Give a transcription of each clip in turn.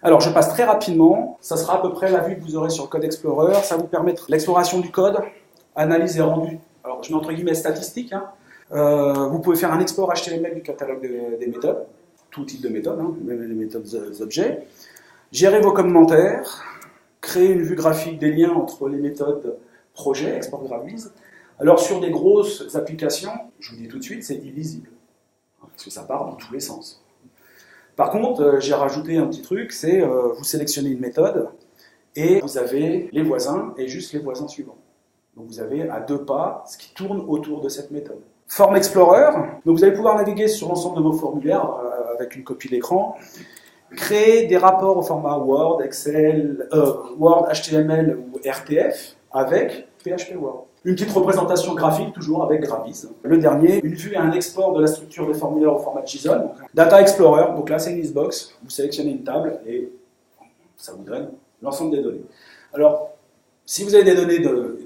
Alors, je passe très rapidement. Ça sera à peu près la vue que vous aurez sur Code Explorer. Ça va vous permettre l'exploration du code, analyse et rendu. Alors, je mets entre guillemets statistique. Vous pouvez faire un export HTML du catalogue des méthodes, tout type de méthodes, même les méthodes objets. Gérer vos commentaires, créer une vue graphique des liens entre les méthodes projet, export graphics. Alors, sur des grosses applications, je vous dis tout de suite, c'est illisible, parce que ça part dans tous les sens. Par contre, j'ai rajouté un petit truc, c'est vous sélectionnez une méthode et vous avez les voisins et juste les voisins suivants. Donc vous avez à 2 pas ce qui tourne autour de cette méthode. Form Explorer, donc vous allez pouvoir naviguer sur l'ensemble de vos formulaires avec une copie d'écran, créer des rapports au format Word, Excel, Word, HTML ou RTF avec PHP Word. Une petite représentation graphique, toujours avec Gravis. Le dernier, une vue et un export de la structure des formulaires au format JSON. Donc, Data Explorer, donc là c'est une listbox, vous sélectionnez une table et ça vous donne l'ensemble des données. Alors, si vous avez des données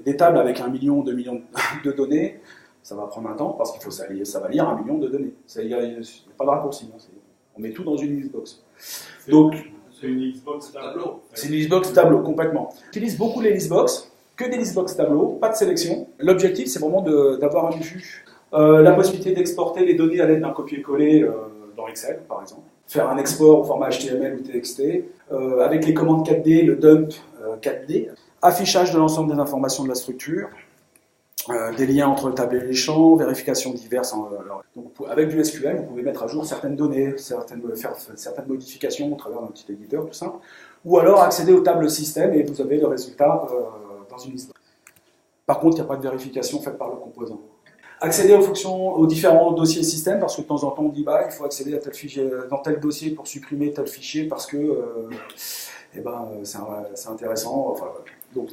des tables avec 1 million, 2 millions de données, ça va prendre un temps parce qu'il faut ça va lire 1 million de données. Il n'y a pas de raccourci, on met tout dans une listbox. Donc, c'est une listbox tableau. C'est une listbox tableau, complètement. J'utilise beaucoup les listbox. Que des listbox tableaux, pas de sélection. L'objectif, c'est vraiment d'avoir une vue. La possibilité d'exporter les données à l'aide d'un copier-coller dans Excel, par exemple. Faire un export au format HTML ou TXT. Avec les commandes 4D, le dump 4D. Affichage de l'ensemble des informations de la structure. Des liens entre le tableau et les champs. Vérification diverses. Donc, avec du SQL, vous pouvez mettre à jour certaines données, faire certaines modifications au travers d'un petit éditeur, tout ça. Ou alors accéder aux tables système et vous avez le résultat dans une liste. Par contre, il n'y a pas de vérification faite par le composant. Accéder aux fonctions, aux différents dossiers système, parce que de temps en temps on dit il faut accéder à tel fichier, dans tel dossier pour supprimer tel fichier parce que c'est intéressant. Enfin, donc,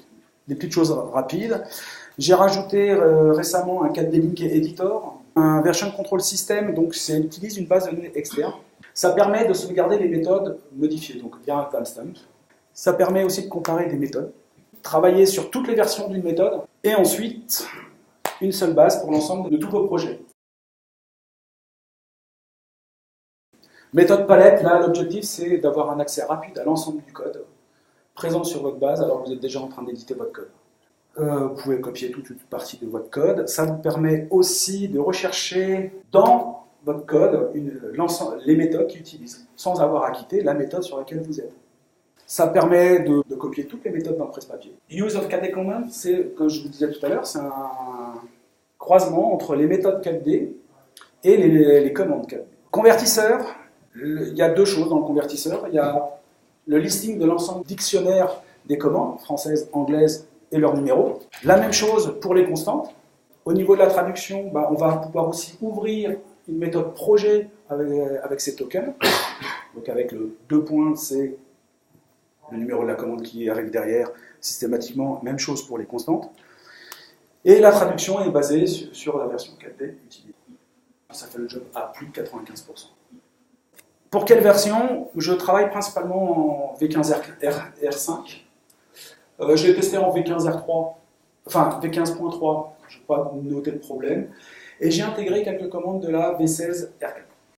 des petites choses rapides. J'ai rajouté récemment un 4D Link Editor, un version control system, donc ça utilise une base de données externe. Ça permet de sauvegarder les méthodes modifiées, donc via un timestamp. Ça permet aussi de comparer des méthodes, travailler sur toutes les versions d'une méthode, et ensuite une seule base pour l'ensemble de tous vos projets. Méthode palette, là l'objectif c'est d'avoir un accès rapide à l'ensemble du code présent sur votre base alors que vous êtes déjà en train d'éditer votre code. Vous pouvez copier toute une partie de votre code. Ça vous permet aussi de rechercher dans votre code les méthodes qu'il utilise, sans avoir à quitter la méthode sur laquelle vous êtes. Ça permet de copier toutes les méthodes dans le presse-papier. Use of 4D Command, c'est, comme je vous disais tout à l'heure, c'est un croisement entre les méthodes 4D et les commandes 4D. Convertisseur, il y a 2 choses dans le convertisseur. Il y a le listing de l'ensemble dictionnaire des commandes, françaises, anglaises, et leurs numéros. La même chose pour les constantes. Au niveau de la traduction, on va pouvoir aussi ouvrir une méthode projet avec ces tokens. Donc avec le 2 points, c'est le numéro de la commande qui arrive derrière, systématiquement, même chose pour les constantes. Et la traduction est basée sur la version 4D utilisée. Ça fait le job à plus de 95%. Pour quelle version? Je travaille principalement en V15R5. Je l'ai testé en V15R3, enfin V15.3, je n'ai pas noté de problème. Et j'ai intégré quelques commandes de la V16R4.